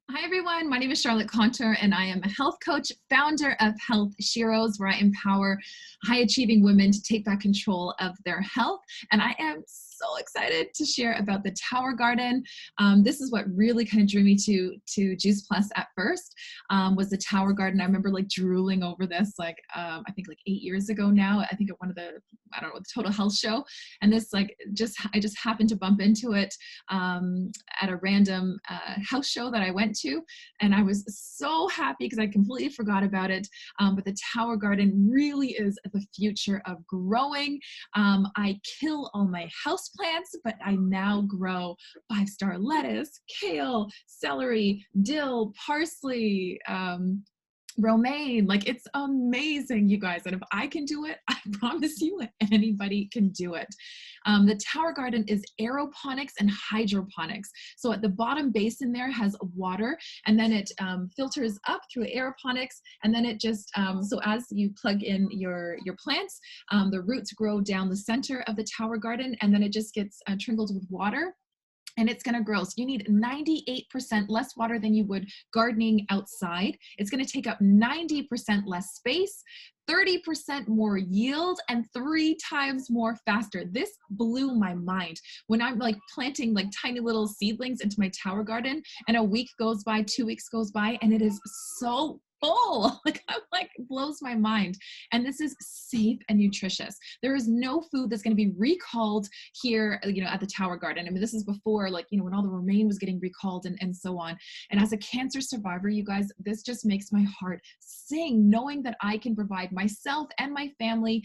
Hi everyone, my name is Charlotte Conter and I am a health coach, founder of Health Sheroes, where I empower high achieving women to take back control of their health. And I am so excited to share about the Tower Garden. This is what really kind of drew me to Juice Plus at first, was the Tower Garden. I remember like drooling over this I think like 8 years ago now. I think at one of the, I don't know, the Total Health show. And this I just happened to bump into it at a random house show that I went to, and I was so happy because I completely forgot about it. But the Tower Garden really is the future of growing. I kill all my house plants, but I now grow 5-star lettuce, kale, celery, dill, parsley, romaine. Like, it's amazing, you guys. And if I can do it, I promise you anybody can do it. The Tower Garden is aeroponics and hydroponics. So at the bottom basin there has water, and then it filters up through aeroponics, and then it just, so as you plug in your plants, the roots grow down the center of the Tower Garden, and then it just gets trickled with water, and it's going to grow. So you need 98% less water than you would gardening outside. It's going to take up 90% less space, 30% more yield, and 3 times more faster. This blew my mind when I'm like planting like tiny little seedlings into my Tower Garden, and a week goes by, 2 weeks goes by, and it is so full. Like, I'm like, blows my mind. And this is safe and nutritious. There is no food that's going to be recalled here, at the Tower Garden. I mean, this is before, like, when all the romaine was getting recalled and so on. And as a cancer survivor, you guys, this just makes my heart sing, knowing that I can provide myself and my family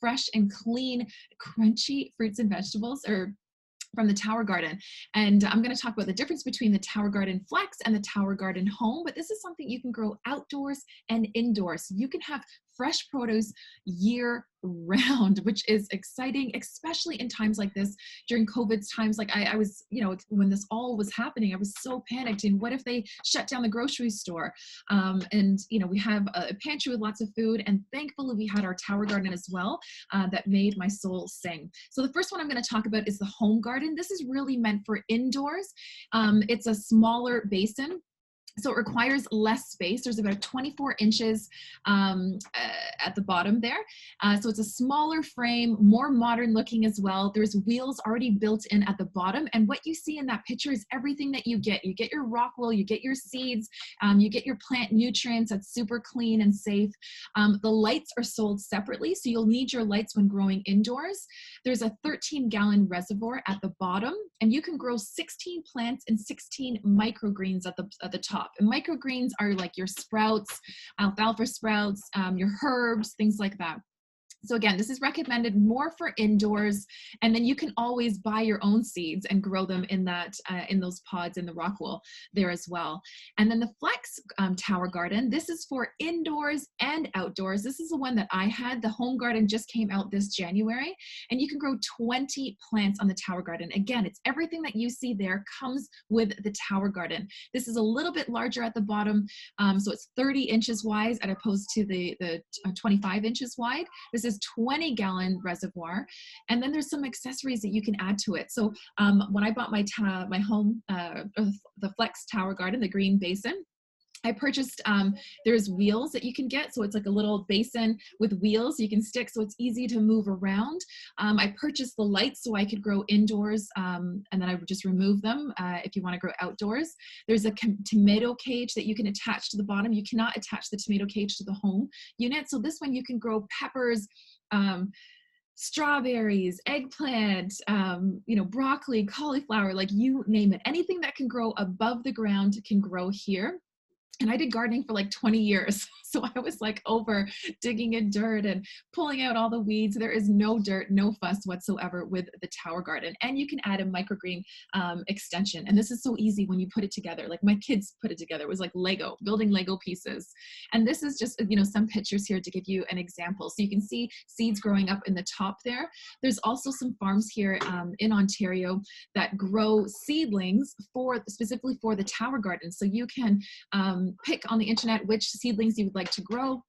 fresh and clean, crunchy fruits and vegetables, or from the Tower Garden. And I'm going to talk about the difference between the Tower Garden Flex and the Tower Garden Home, but this is something you can grow outdoors and indoors. You can have fresh produce year round, which is exciting, especially in times like this, during COVID's times. Like, I was, when this all was happening, I was so panicked. And what if they shut down the grocery store? We have a pantry with lots of food, and thankfully we had our Tower Garden as well, that made my soul sing. So the first one I'm going to talk about is the home garden. This is really meant for indoors. It's a smaller basin, so it requires less space. There's about 24 inches at the bottom there. So it's a smaller frame, more modern looking as well. There's wheels already built in at the bottom. And what you see in that picture is everything that you get. You get your rock wool, you get your seeds, you get your plant nutrients. That's super clean and safe. The lights are sold separately, so you'll need your lights when growing indoors. There's a 13-gallon reservoir at the bottom, and you can grow 16 plants and 16 microgreens at the top. And microgreens are like your sprouts, alfalfa sprouts, your herbs, things like that. So again, this is recommended more for indoors, and then you can always buy your own seeds and grow them in those pods in the rock wool there as well. And then the Flex Tower Garden, this is for indoors and outdoors. This is the one that I had. The home garden just came out this January, and you can grow 20 plants on the Tower Garden. Again, it's everything that you see there comes with the Tower Garden. This is a little bit larger at the bottom, so it's 30 inches wide as opposed to the 25 inches wide. This is 20-gallon reservoir, and then there's some accessories that you can add to it. So when I bought my home, the Flex Tower Garden, the green basin, I purchased, there's wheels that you can get. So it's like a little basin with wheels you can stick, so it's easy to move around. I purchased the lights so I could grow indoors, and then I would just remove them if you want to grow outdoors. There's a tomato cage that you can attach to the bottom. You cannot attach the tomato cage to the home unit. So this one you can grow peppers, strawberries, eggplant, broccoli, cauliflower, like you name it. Anything that can grow above the ground can grow here. And I did gardening for like 20 years. So I was like over digging in dirt and pulling out all the weeds. There is no dirt, no fuss whatsoever with the Tower Garden. And you can add a microgreen extension. And this is so easy when you put it together. Like, my kids put it together. It was like Lego, building Lego pieces. And this is just, some pictures here to give you an example. So you can see seeds growing up in the top there. There's also some farms here in Ontario that grow seedlings specifically for the Tower Garden. So you can pick on the internet which seedlings you would like to grow.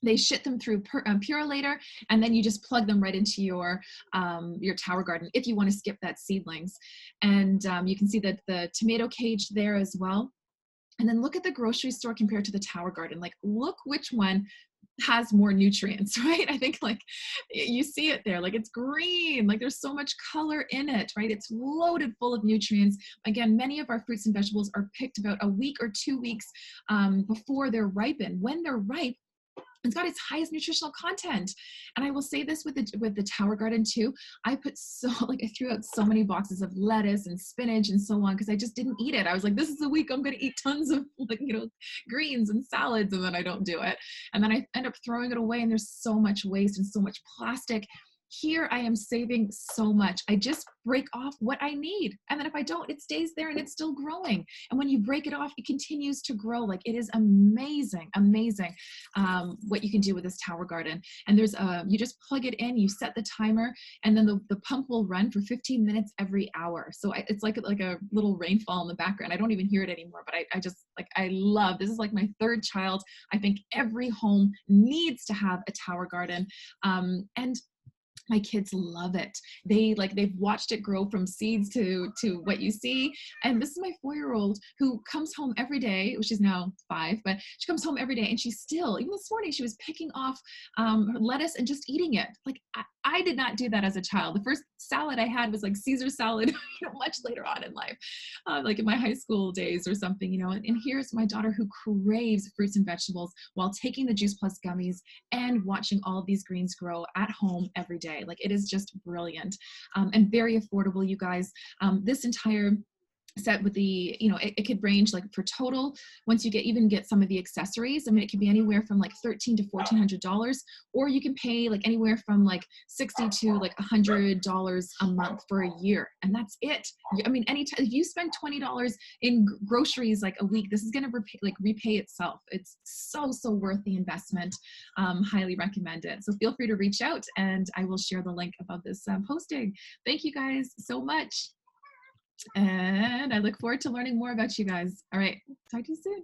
They ship them through Purolator, and then you just plug them right into your Tower Garden if you want to skip that seedlings. And you can see that the tomato cage there as well. And then look at the grocery store compared to the Tower Garden. Like, look which one has more nutrients, right? I think like you see it there, like it's green, like there's so much color in it, right? It's loaded full of nutrients. Again, many of our fruits and vegetables are picked about a week or 2 weeks before they're ripened. When they're ripe, it's got its highest nutritional content. And I will say this with the Tower Garden too. I put I threw out so many boxes of lettuce and spinach and so on because I just didn't eat it. I was like, this is a week I'm going to eat tons of greens and salads, and then I don't do it. And then I end up throwing it away, and there's so much waste and so much plastic. Here I am saving so much. I just break off what I need. And then if I don't, it stays there and it's still growing. And when you break it off, it continues to grow. Like, it is amazing, amazing what you can do with this Tower Garden. And there's you just plug it in, you set the timer, and then the pump will run for 15 minutes every hour. So it's like a little rainfall in the background. I don't even hear it anymore, but I just I love, this is like my third child. I think every home needs to have a Tower Garden. And my kids love it. They've watched it grow from seeds to what you see. And this is my 4-year-old who comes home every day. She's now 5, but she comes home every day, and she's still, even this morning, she was picking off lettuce and just eating it. Like, I did not do that as a child. The first salad I had was like Caesar salad, much later on in life, like in my high school days or something, And here's my daughter who craves fruits and vegetables while taking the Juice Plus gummies and watching all of these greens grow at home every day. Like, it is just brilliant, and very affordable, you guys. This entire set with the, it could range, like, for total, once you get some of the accessories, I mean, it can be anywhere from like $1,300 to $1,400, or you can pay like anywhere from like $60 to like $100 a month for a year, and that's it. I mean, anytime if you spend $20 in groceries like a week, this is going to repay itself. It's so worth the investment. Highly recommend it. So feel free to reach out, and I will share the link above this posting. Thank you guys so much. And I look forward to learning more about you guys. All right. Talk to you soon.